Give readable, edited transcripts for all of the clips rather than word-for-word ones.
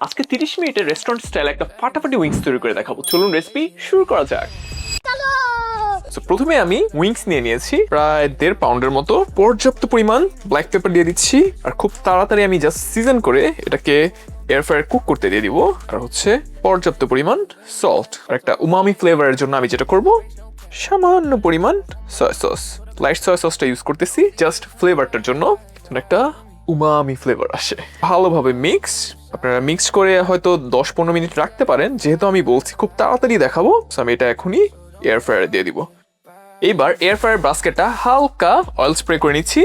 আজকে 30 মিনিটের restaurant style একটা ফাটাফাটি উইংস তৈরি করে দেখাবো। চলুন রেসিপি শুরু করা যাক। প্রথমে আমি উইংস নিয়ে নিয়েছি প্রায় 1.5 পাউন্ডের মতো। পর্যাপ্ত পরিমাণ ব্ল্যাক পেপার দিয়ে দিচ্ছি, আর খুব তাড়াতাড়ি আমি জাস্ট সিজন করে এটাকে এয়ার ফ্রায়ার কুক করতে দিয়ে দিব। আর হচ্ছে পর্যাপ্ত পরিমাণ সল্ট, আর একটা উমামি ফ্লেভারের জন্য আমি যেটা করব, সামান্য পরিমাণ সয়া সস। লাইট সয়া সসটা ইউজ করতেছি জাস্ট ফ্লেভারটার জন্য, একটা উমামি ফ্লেভার আসে। ভালোভাবে আপনারা মিক্স করে হয়তো 10-15 মিনিট রাখতে পারেন। যেহেতু আমি বলছি খুব তাড়াতাড়ি দেখাবো, আমি এটা এখনই এয়ার ফ্রায়ারে দিয়ে দিব। এইবার এয়ার ফ্রায়ার বাস্কেটটা হালকা অয়েল স্প্রে করে নিচ্ছি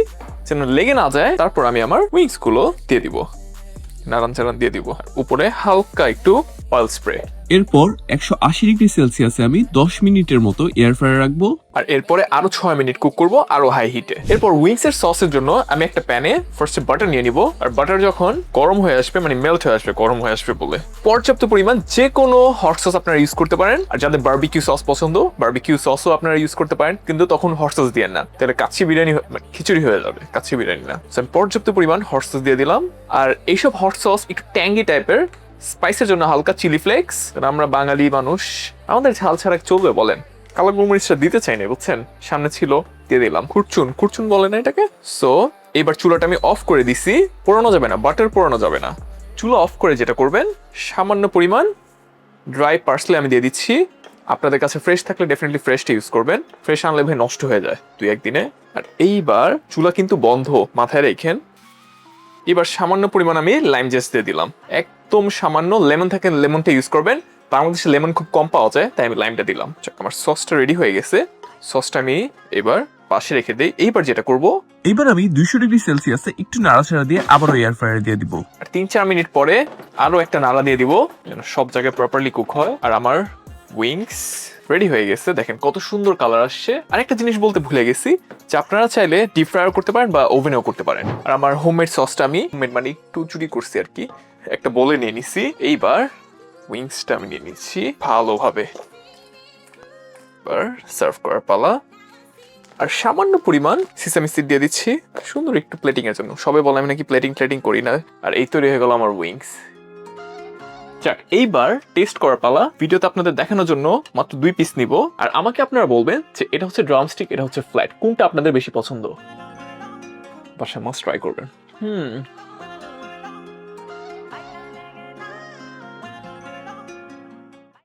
যেন লেগে না যায়। তারপর আমি আমার উইংস গুলো দিয়ে দিব, নাড়ান চাড়ান দিয়ে দিব, উপরে হালকা একটু অয়েল স্প্রে। এরপর 180 ডিগ্রি সেলসিয়াসে আমি 10 মিনিটের মতো এয়ার ফ্রায়ার রাখবো। আর এরপরে আরো 6 মিনিট কুক করব আরো হাই হিটে। এরপর উইংস এর সসের জন্য আমি একটা প্যানে ফার্স্টে বাটার নিয়ে নিব। আর বাটার যখন গরম হয়ে আসবে, মানে মেল্ট হয়ে আসবে, গরম হয়ে আসবে বলে পর্যাপ্ত পরিমাণ যে কোনো হট সস আপনারা ইউজ করতে পারেন। আর যাদের বারবিকিউ সস পছন্দ, বারবিকিউ সসও আপনারা ইউজ করতে পারেন, কিন্তু তখন হট সস দিয়ে না, তাহলে কাচ্চি বিরিয়ানি খিচুড়ি হয়ে যাবে, কাচ্চি বিরিয়ানি না। আমি পর্যাপ্ত পরিমাণ হট সস দিয়ে দিলাম। আর এইসব হট সস একটু ট্যাঙ্গি টাইপের, স্পাইসের জন্য হালকা চিলি ফ্লেক্স। আমরা বাঙালি মানুষ, আমাদের ঝাল ছাড়া চলবে বলেন, কালো গোলমরিচটা দিতে চাই না, বুঝছেন, সামনে ছিল দিয়ে দিলাম। কুরচুন বলে না এটাকে। সো এবার চুলাটা আমি অফ করে দিছি। পোড়ানো যাবে না, বাটার পোড়ানো যাবে না। চুলা অফ করে যেটা করবেন, সামান্য পরিমাণ ড্রাই পার্সলে আমি দিয়ে দিচ্ছি। আপনাদের কাছে ফ্রেশ থাকলে ডেফিনেটলি ফ্রেশটা ইউজ করবেন, ফ্রেশ আনলে ভাই নষ্ট হয়ে যায় 2-1 দিনে। আর এইবার চুলা কিন্তু বন্ধ, মাথায় রেখেন। এবার সামান্য পরিমাণ আমি লাইম জেস দিয়ে দিলাম, একদম সামান্য। লেমন থাকে লেমনটা ইউজ করবেন, বাংলাদেশে লেমন খুব কম পাওয়া যায়, তাই আমি লাইমটা দিলাম। আমার সসটা রেডি হয়ে গেছে। সসটা আমি এবার পাশে রেখে দিই। এইবার যেটা করব, এইবার আমি 200 ডিগ্রি সেলসিয়াসে একটু নাড়াচাড়া দিয়ে আবারও এয়ার ফ্রায়ারে দিয়ে দিব। আর 3-4 মিনিট পরে আরো একটা নাড়া দিয়ে দিব যেন সব জায়গায় প্রপারলি কুক হয়। আর আমার উইংস রেডি হয়ে গেছে, দেখেন কত সুন্দর কালার আসছে। আরেকটা জিনিস বলতে ভুলে গেছি, যে আপনারা চাইলে ডিপ ফ্রায়ার করতে পারেন বা ওভেনেও করতে পারেন। আর আমার হোমমেড সসটা আমি মানে একটু চুরি করছি আর কি, একটা বলে নিয়ে নিছি। এইবার উইংসটা আমি নিয়ে নিচ্ছি ভালোভাবে, এবার সার্ভ করার পালা। আর সামান্য পরিমাণ সিসামি সিড দিয়ে দিচ্ছি সুন্দর একটু প্লেটিং এর জন্য। সবাই বলে আমি নাকি প্লেটিং করি না। আর এই তৈরি হয়ে গেল আমার উইংস। যাক, এইবার টেস্ট করার পালা। ভিডিওতে আপনাদের দেখানোর জন্য মাত্র 2 পিস নিব। আর আমাকে আপনারা বলবেন যে এটা হচ্ছে ড্রামস্টিক, এটা হচ্ছে ফ্ল্যাট, কোনটা আপনাদের বেশি পছন্দ। বাসায় মাস্ট ট্রাই করবেন।